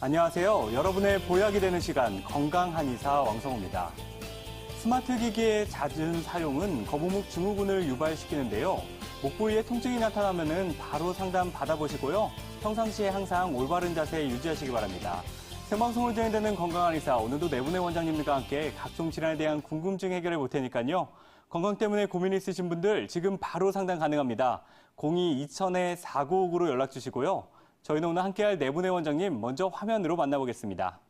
안녕하세요. 여러분의 보약이 되는 시간 건강 한의사 왕성호입니다. 스마트 기기의 잦은 사용은 거북목 증후군을 유발시키는데요. 목 부위에 통증이 나타나면 바로 상담 받아보시고요. 평상시에 항상 올바른 자세 유지하시기 바랍니다. 생방송으로 진행되는 건강 한의사, 오늘도 네 분의 원장님들과 함께 각종 질환에 대한 궁금증 해결해 볼 테니까요. 건강 때문에 고민 있으신 분들 지금 바로 상담 가능합니다. 02-2000-4959로 연락 주시고요. 저희는 오늘 함께할 네 분의 원장님 먼저 화면으로 만나보겠습니다.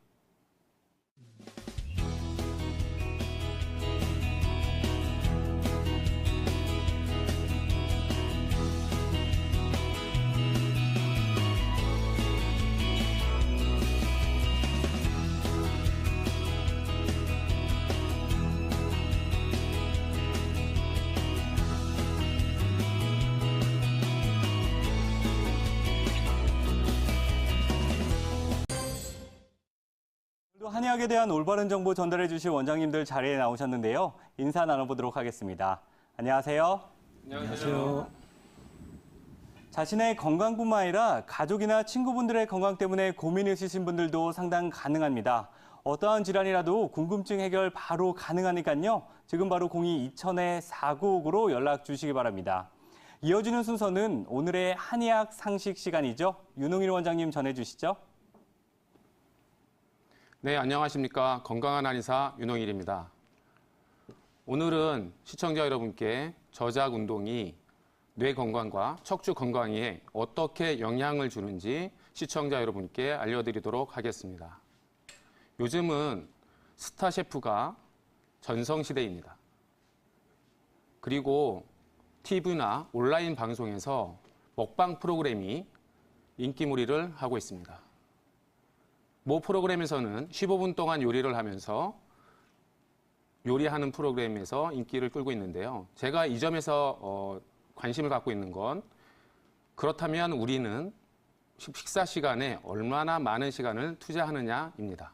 한의학에 대한 올바른 정보 전달해 주실 원장님들 자리에 나오셨는데요. 인사 나눠보도록 하겠습니다. 안녕하세요. 안녕하세요. 자신의 건강뿐만 아니라 가족이나 친구분들의 건강 때문에 고민 있으신 분들도 상담 가능합니다. 어떠한 질환이라도 궁금증 해결 바로 가능하니까요. 지금 바로 02-2000-4959로 연락 주시기 바랍니다. 이어지는 순서는 오늘의 한의학 상식 시간이죠. 윤홍일 원장님 전해주시죠. 네, 안녕하십니까. 건강한 한의사 윤홍일입니다. 오늘은 시청자 여러분께 저작 운동이 뇌 건강과 척추 건강에 어떻게 영향을 주는지 시청자 여러분께 알려드리도록 하겠습니다. 요즘은 스타 셰프가 전성시대입니다. 그리고 TV나 온라인 방송에서 먹방 프로그램이 인기몰이를 하고 있습니다. 모 프로그램에서는 15분 동안 요리를 하면서 요리하는 프로그램에서 인기를 끌고 있는데요. 제가 이 점에서 관심을 갖고 있는 건 그렇다면 우리는 식사 시간에 얼마나 많은 시간을 투자하느냐입니다.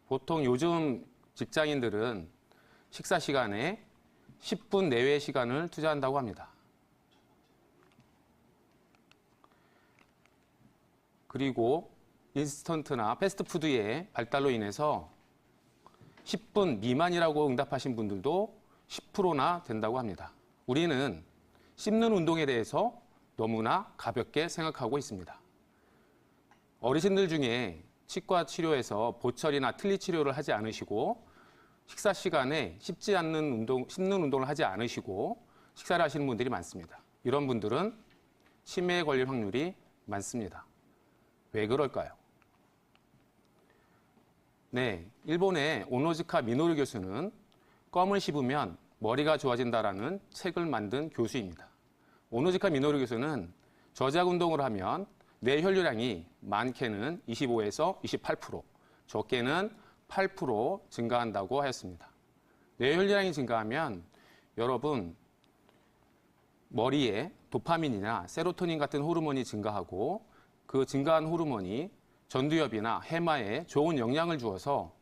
보통 요즘 직장인들은 식사 시간에 10분 내외의 시간을 투자한다고 합니다. 그리고 인스턴트나 패스트푸드의 발달로 인해서 10분 미만이라고 응답하신 분들도 10%나 된다고 합니다. 우리는 씹는 운동에 대해서 너무나 가볍게 생각하고 있습니다. 어르신들 중에 치과 치료에서 보철이나 틀니 치료를 하지 않으시고 식사 시간에 씹는 운동을 하지 않으시고 식사를 하시는 분들이 많습니다. 이런 분들은 치매에 걸릴 확률이 많습니다. 왜 그럴까요? 네, 일본의 오노즈카 미노루 교수는 껌을 씹으면 머리가 좋아진다라는 책을 만든 교수입니다. 오노즈카 미노루 교수는 저작 운동을 하면 뇌 혈류량이 많게는 25에서 28%, 적게는 8% 증가한다고 하였습니다. 뇌 혈류량이 증가하면 여러분 머리에 도파민이나 세로토닌 같은 호르몬이 증가하고 그 증가한 호르몬이 전두엽이나 해마에 좋은 영향을 주어서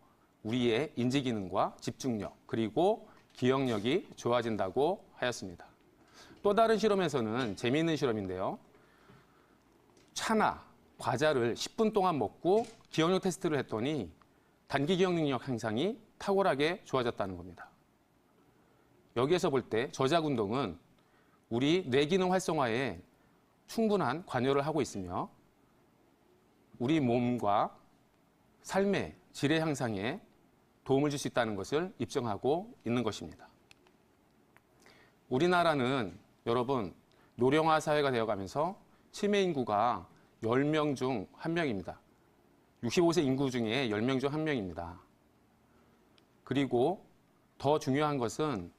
우리의 인지 기능과 집중력 그리고 기억력이 좋아진다고 하였습니다. 또 다른 실험에서는 재미있는 실험인데요. 차나 과자를 10분 동안 먹고 기억력 테스트를 했더니 단기 기억 능력 향상이 탁월하게 좋아졌다는 겁니다. 여기에서 볼 때 저작 운동은 우리 뇌 기능 활성화에 충분한 관여를 하고 있으며 우리 몸과 삶의 질의 향상에 도움을 줄 수 있다는 것을 입증하고 있는 것입니다. 우리나라는 여러분 노령화 사회가 되어가면서 치매 인구가 10명 중 1명입니다. 65세 인구 중에 10명 중 1명입니다. 그리고 더 중요한 것은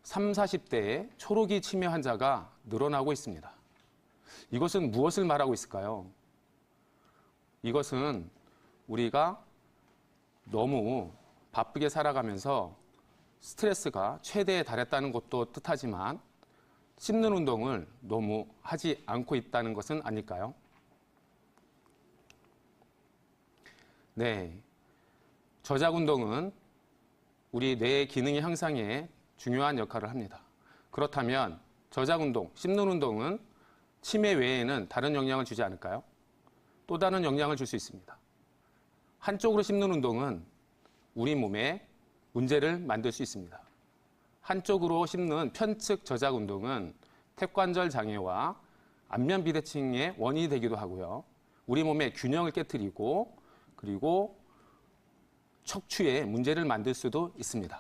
30, 40대의 초록이 치매 환자가 늘어나고 있습니다. 이것은 무엇을 말하고 있을까요? 이것은 우리가 너무 바쁘게 살아가면서 스트레스가 최대에 달했다는 것도 뜻하지만 씹는 운동을 너무 하지 않고 있다는 것은 아닐까요? 네, 저작 운동은 우리 뇌의 기능의 향상에 중요한 역할을 합니다. 그렇다면 저작 운동, 씹는 운동은 치매 외에는 다른 영향을 주지 않을까요? 또 다른 영향을 줄 수 있습니다. 한쪽으로 씹는 운동은 우리 몸에 문제를 만들 수 있습니다. 한쪽으로 씹는 편측 저작 운동은 턱관절 장애와 안면 비대칭의 원인이 되기도 하고요. 우리 몸의 균형을 깨트리고 그리고 척추에 문제를 만들 수도 있습니다.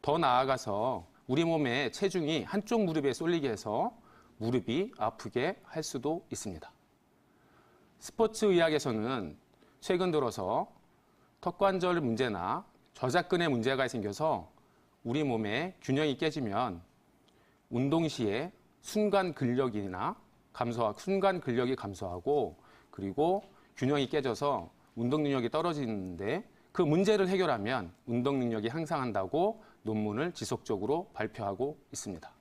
더 나아가서 우리 몸의 체중이 한쪽 무릎에 쏠리게 해서 무릎이 아프게 할 수도 있습니다. 스포츠 의학에서는 최근 들어서 턱관절 문제나 저작근의 문제가 생겨서 우리 몸의 균형이 깨지면 운동 시에 순간 근력이 감소하고 그리고 균형이 깨져서 운동 능력이 떨어지는데 그 문제를 해결하면 운동 능력이 향상한다고 논문을 지속적으로 발표하고 있습니다.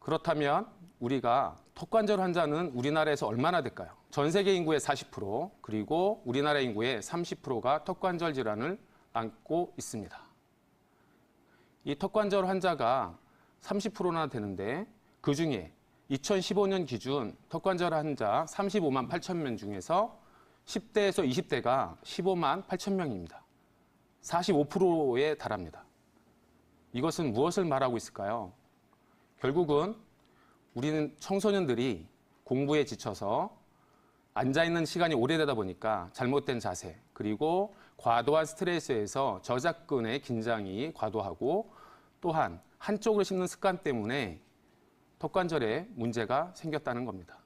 그렇다면 우리가 턱관절 환자는 우리나라에서 얼마나 될까요? 전 세계 인구의 40% 그리고 우리나라 인구의 30%가 턱관절 질환을 앓고 있습니다. 이 턱관절 환자가 30%나 되는데 그중에 2015년 기준 턱관절 환자 35만 8천 명 중에서 10대에서 20대가 15만 8천 명입니다. 45%에 달합니다. 이것은 무엇을 말하고 있을까요? 결국은 우리는 청소년들이 공부에 지쳐서 앉아있는 시간이 오래되다 보니까 잘못된 자세, 그리고 과도한 스트레스에서 저작근의 긴장이 과도하고 또한 한쪽으로 씹는 습관 때문에 턱관절에 문제가 생겼다는 겁니다.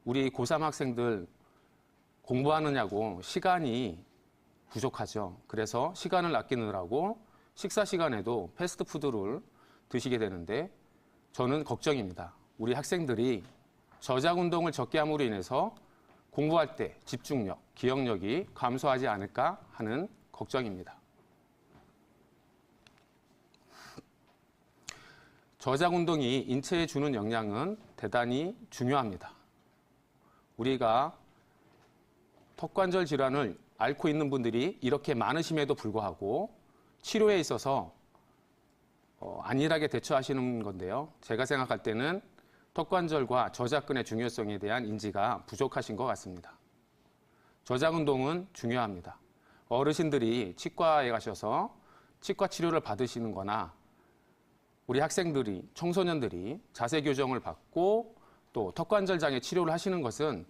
우리 고3 학생들 공부하느냐고 시간이 부족하죠. 그래서 시간을 아끼느라고 식사 시간에도 패스트푸드를 드시게 되는데 저는 걱정입니다. 우리 학생들이 저작 운동을 적게 함으로 인해서 공부할 때 집중력, 기억력이 감소하지 않을까 하는 걱정입니다. 저작 운동이 인체에 주는 영향은 대단히 중요합니다. 우리가 턱관절 질환을 앓고 있는 분들이 이렇게 많으심에도 불구하고 치료에 있어서 안일하게 대처하시는 건데요. 제가 생각할 때는 턱관절과 저작근의 중요성에 대한 인지가 부족하신 것 같습니다. 저작 운동은 중요합니다. 어르신들이 치과에 가셔서 치과 치료를 받으시는 거나 우리 학생들이, 청소년들이 자세 교정을 받고 또 턱관절 장애 치료를 하시는 것은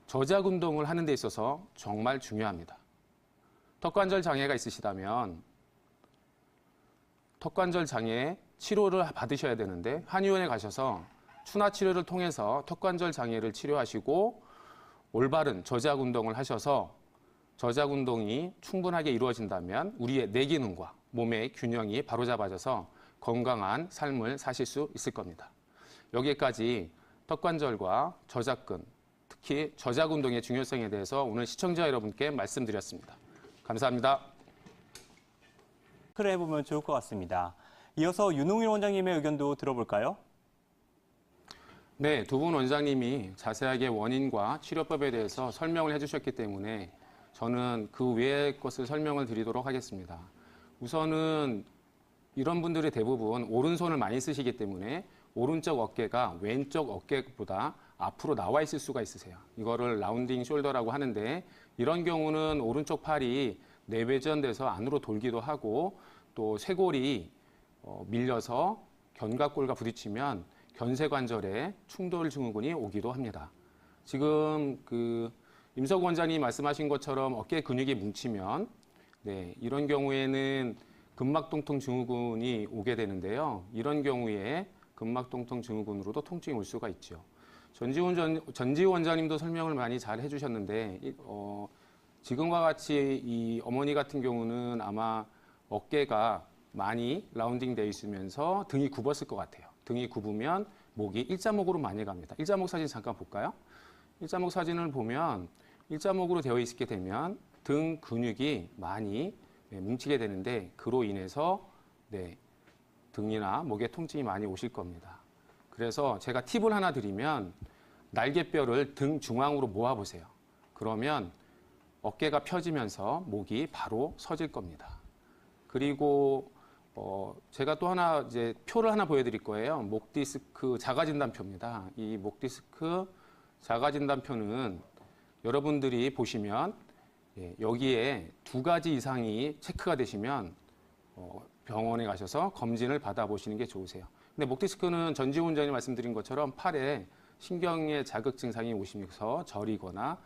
저작 운동을 하는 데 있어서 정말 중요합니다. 턱관절 장애가 있으시다면 턱관절 장애 치료를 받으셔야 되는데 한의원에 가셔서 추나 치료를 통해서 턱관절 장애를 치료하시고 올바른 저작 운동을 하셔서 저작 운동이 충분하게 이루어진다면 우리의 뇌 기능과 몸의 균형이 바로잡아져서 건강한 삶을 사실 수 있을 겁니다. 여기까지 턱관절과 저작근, 특히 저작 운동의 중요성에 대해서 오늘 시청자 여러분께 말씀드렸습니다. 감사합니다. 그래 해보면 좋을 것 같습니다. 이어서 윤홍일 원장님의 의견도 들어볼까요? 네, 두 분 원장님이 자세하게 원인과 치료법에 대해서 설명을 해주셨기 때문에 저는 그 외의 것을 설명을 드리도록 하겠습니다. 우선은 이런 분들이 대부분 오른손을 많이 쓰시기 때문에 오른쪽 어깨가 왼쪽 어깨보다 앞으로 나와 있을 수가 있으세요. 이거를 라운딩 숄더라고 하는데 이런 경우는 오른쪽 팔이 내외전돼서 안으로 돌기도 하고 또 쇄골이 밀려서 견갑골과 부딪히면 견쇄관절에 충돌 증후군이 오기도 합니다. 지금 임석 원장님이 말씀하신 것처럼 어깨 근육이 뭉치면 이런 경우에는 근막통통 증후군이 오게 되는데요. 이런 경우에 근막통통 증후군으로도 통증이 올 수가 있죠. 전지훈 원장님도 설명을 많이 잘 해주셨는데 지금과 같이 이 어머니 같은 경우는 아마 어깨가 많이 라운딩 돼 있으면서 등이 굽었을 것 같아요. 등이 굽으면 목이 일자목으로 많이 갑니다. 일자목 사진 잠깐 볼까요? 일자목 사진을 보면 일자목으로 되어 있게 되면 등 근육이 많이 뭉치게 되는데 그로 인해서 등이나 목에 통증이 많이 오실 겁니다. 그래서 제가 팁을 하나 드리면 날개뼈를 등 중앙으로 모아보세요. 그러면 어깨가 펴지면서 목이 바로 서질 겁니다. 그리고 제가 또 하나 이제 표를 하나 보여드릴 거예요. 목 디스크 자가 진단표입니다. 이 목 디스크 자가 진단표는 여러분들이 보시면 여기에 2가지 이상이 체크가 되시면 병원에 가셔서 검진을 받아보시는 게 좋으세요. 근데 목 디스크는 전지훈 원장님 말씀드린 것처럼 팔에 신경의 자극 증상이 오시면서 저리거나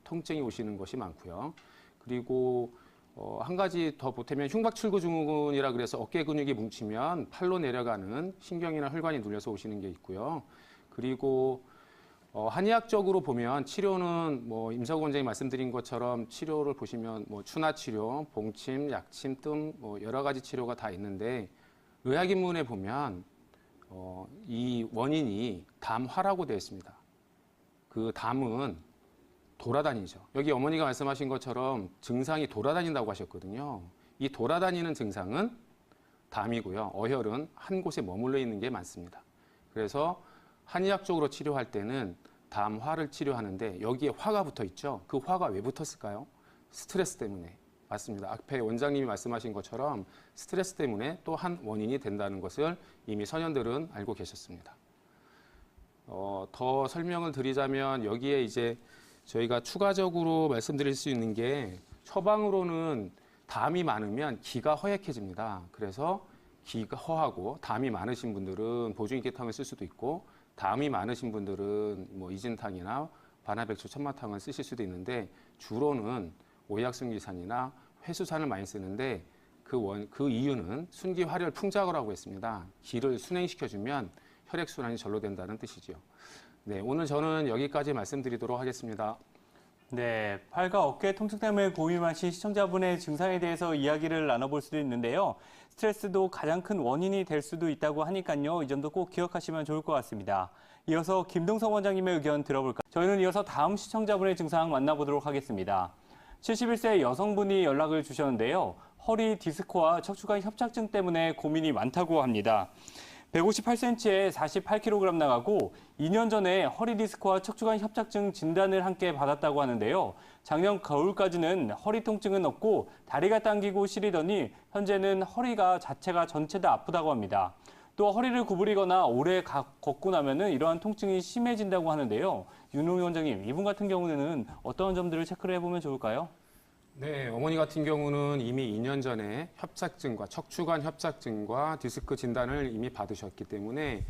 통증이 오시는 것이 많고요. 그리고 한 가지 더 보태면 흉곽출구 증후군이라 그래서 어깨 근육이 뭉치면 팔로 내려가는 신경이나 혈관이 눌려서 오시는 게 있고요. 그리고 한의학적으로 보면 치료는 뭐 임석원 원장님 말씀드린 것처럼 치료를 보시면 뭐 추나 치료, 봉침, 약침 등 뭐 여러 가지 치료가 다 있는데 의학인문에 보면 이 원인이 담화라고 되어 있습니다. 그 담은 돌아다니죠. 여기 어머니가 말씀하신 것처럼 증상이 돌아다닌다고 하셨거든요. 이 돌아다니는 증상은 담이고요. 어혈은 한 곳에 머물러 있는 게 많습니다. 그래서 한의학적으로 치료할 때는 담화를 치료하는데 여기에 화가 붙어 있죠. 그 화가 왜 붙었을까요? 스트레스 때문에. 맞습니다. 앞에 원장님이 말씀하신 것처럼 스트레스 때문에 또 한 원인이 된다는 것을 이미 선현들은 알고 계셨습니다. 더 설명을 드리자면 여기에 이제 저희가 추가적으로 말씀드릴 수 있는 게 처방으로는 담이 많으면 기가 허약해집니다. 그래서 기가 허하고 담이 많으신 분들은 보중익개탕을 쓸 수도 있고 담이 많으신 분들은 뭐 이진탕이나 반화백초 천마탕을 쓰실 수도 있는데 주로는 오약순기산이나 회수산을 많이 쓰는데 그 이유는 순기활혈 풍작이라고 했습니다. 기를 순행시켜주면 혈액순환이 절로 된다는 뜻이죠. 네, 오늘 저는 여기까지 말씀드리도록 하겠습니다. 네, 팔과 어깨 통증 때문에 고민하신 시청자분의 증상에 대해서 이야기를 나눠볼 수도 있는데요. 스트레스도 가장 큰 원인이 될 수도 있다고 하니까요. 이 점도 꼭 기억하시면 좋을 것 같습니다. 이어서 김동석 원장님의 의견 들어볼까요? 저희는 이어서 다음 시청자분의 증상 만나보도록 하겠습니다. 71세 여성분이 연락을 주셨는데요. 허리 디스크와 척추관 협착증 때문에 고민이 많다고 합니다. 158cm에 48kg 나가고 2년 전에 허리 디스크와 척추관 협착증 진단을 함께 받았다고 하는데요. 작년 겨울까지는 허리 통증은 없고 다리가 당기고 시리더니 현재는 허리가 자체가 전체 다 아프다고 합니다. 또 허리를 구부리거나 오래 걷고 나면은 이러한 통증이 심해진다고 하는데요. 윤호 원장님, 이분 같은 경우는 어떤 점들을 체크를 해보면 좋을까요? 네, 어머니 같은 경우는 이미 2년 전에 협착증과 척추관 협착증과 디스크 진단을 이미 받으셨기 때문에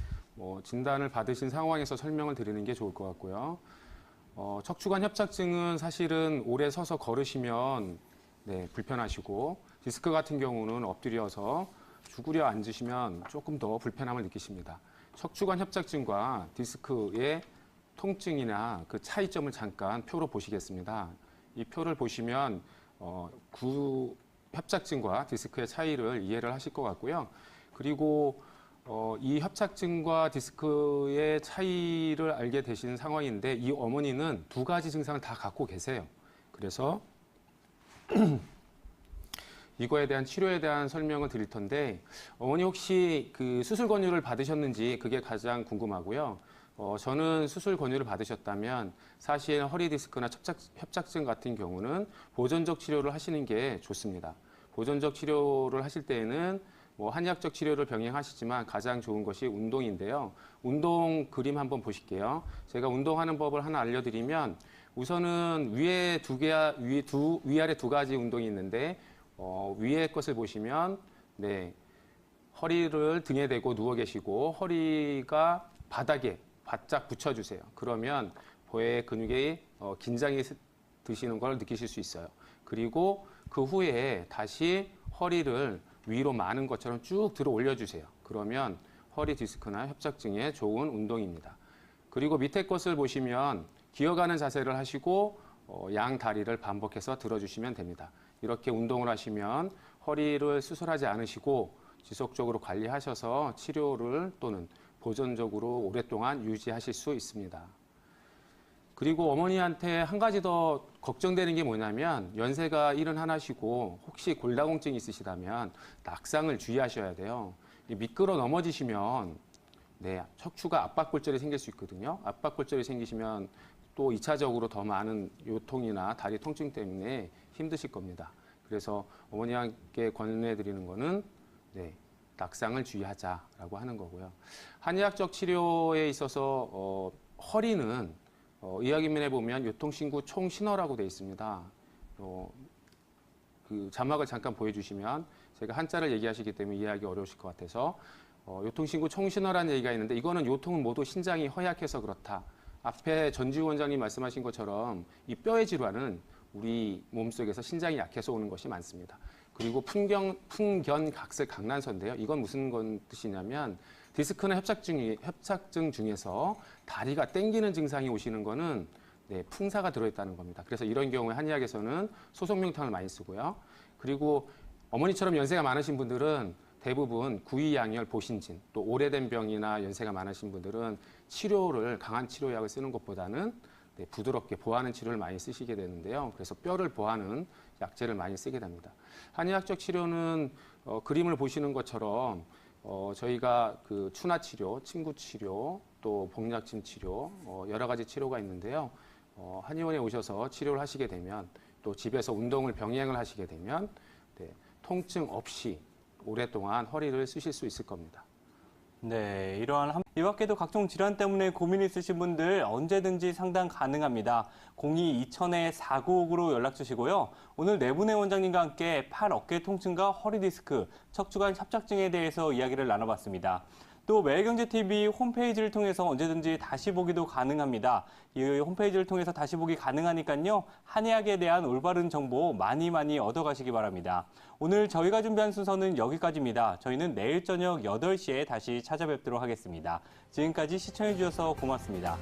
진단을 받으신 상황에서 설명을 드리는 게 좋을 것 같고요. 척추관 협착증은 사실은 오래 서서 걸으시면 불편하시고 디스크 같은 경우는 엎드려서 죽으려 앉으시면 조금 더 불편함을 느끼십니다. 척추관 협착증과 디스크의 통증이나 그 차이점을 잠깐 표로 보시겠습니다. 이 표를 보시면 구 협착증과 디스크의 차이를 이해를 하실 것 같고요. 그리고 이 협착증과 디스크의 차이를 알게 되신 상황인데 이 어머니는 2가지 증상을 다 갖고 계세요. 그래서 이거에 대한 치료에 대한 설명을 드릴 텐데 어머니 혹시 그 수술 권유를 받으셨는지 그게 가장 궁금하고요. 저는 수술 권유를 받으셨다면 사실 허리 디스크나 협착증 같은 경우는 보존적 치료를 하시는 게 좋습니다. 보존적 치료를 하실 때에는 한의학적 치료를 병행하시지만 가장 좋은 것이 운동인데요. 운동 그림 한번 보실게요. 제가 운동하는 법을 하나 알려드리면 우선은 위아래 2가지 운동이 있는데 위에 것을 보시면 허리를 등에 대고 누워 계시고 허리가 바닥에 바짝 붙여주세요. 그러면 보의 근육에 긴장이 드시는 걸 느끼실 수 있어요. 그리고 그 후에 다시 허리를 위로 마는 것처럼 쭉 들어 올려주세요. 그러면 허리 디스크나 협착증에 좋은 운동입니다. 그리고 밑에 것을 보시면 기어가는 자세를 하시고 양 다리를 반복해서 들어주시면 됩니다. 이렇게 운동을 하시면 허리를 수술하지 않으시고 지속적으로 관리하셔서 치료를 또는 보존적으로 오랫동안 유지하실 수 있습니다. 그리고 어머니한테 한 가지 더 걱정되는 게 뭐냐면 연세가 71이시고 혹시 골다공증이 있으시다면 낙상을 주의하셔야 돼요. 미끄러 넘어지시면 척추가 압박골절이 생길 수 있거든요. 압박골절이 생기시면 또 2차적으로 더 많은 요통이나 다리 통증 때문에 힘드실 겁니다. 그래서 어머니께 권해드리는 거는 낙상을 주의하자라고 하는 거고요. 한의학적 치료에 있어서 허리는 의학인면에 보면 요통신구 총신호라고 되어 있습니다. 그 자막을 잠깐 보여주시면 제가 한자를 얘기하시기 때문에 이해하기 어려우실 것 같아서 요통신구 총신호라는 얘기가 있는데 이거는 요통은 모두 신장이 허약해서 그렇다. 앞에 전지우 원장님 말씀하신 것처럼 이 뼈의 질환은 우리 몸속에서 신장이 약해서 오는 것이 많습니다. 그리고 풍견각슬 강난소인데요. 이건 무슨 뜻이냐면 디스크나 협착증 중에서 다리가 땡기는 증상이 오시는 거는 풍사가 들어있다는 겁니다. 그래서 이런 경우에 한의학에서는 소송명탕을 많이 쓰고요. 그리고 어머니처럼 연세가 많으신 분들은 대부분 구이양열, 보신진, 또 오래된 병이나 연세가 많으신 분들은 강한 치료약을 쓰는 것보다는 부드럽게 보하는 치료를 많이 쓰시게 되는데요. 그래서 뼈를 보하는 약재를 많이 쓰게 됩니다. 한의학적 치료는 그림을 보시는 것처럼 저희가 그 추나 치료, 침구 치료, 또 복약침 치료 여러 가지 치료가 있는데요. 한의원에 오셔서 치료를 하시게 되면 또 집에서 운동을 병행을 하시게 되면 통증 없이 오랫동안 허리를 쓰실 수 있을 겁니다. 네, 이 밖에도 각종 질환 때문에 고민 있으신 분들 언제든지 상담 가능합니다. 02-2000-4959로 연락 주시고요. 오늘 네 분의 원장님과 함께 팔, 어깨 통증과 허리 디스크, 척추관 협착증에 대해서 이야기를 나눠봤습니다. 또 매일경제TV 홈페이지를 통해서 언제든지 다시 보기도 가능합니다. 이 홈페이지를 통해서 다시 보기 가능하니까요. 한의학에 대한 올바른 정보 많이 얻어가시기 바랍니다. 오늘 저희가 준비한 순서는 여기까지입니다. 저희는 내일 저녁 8시에 다시 찾아뵙도록 하겠습니다. 지금까지 시청해주셔서 고맙습니다.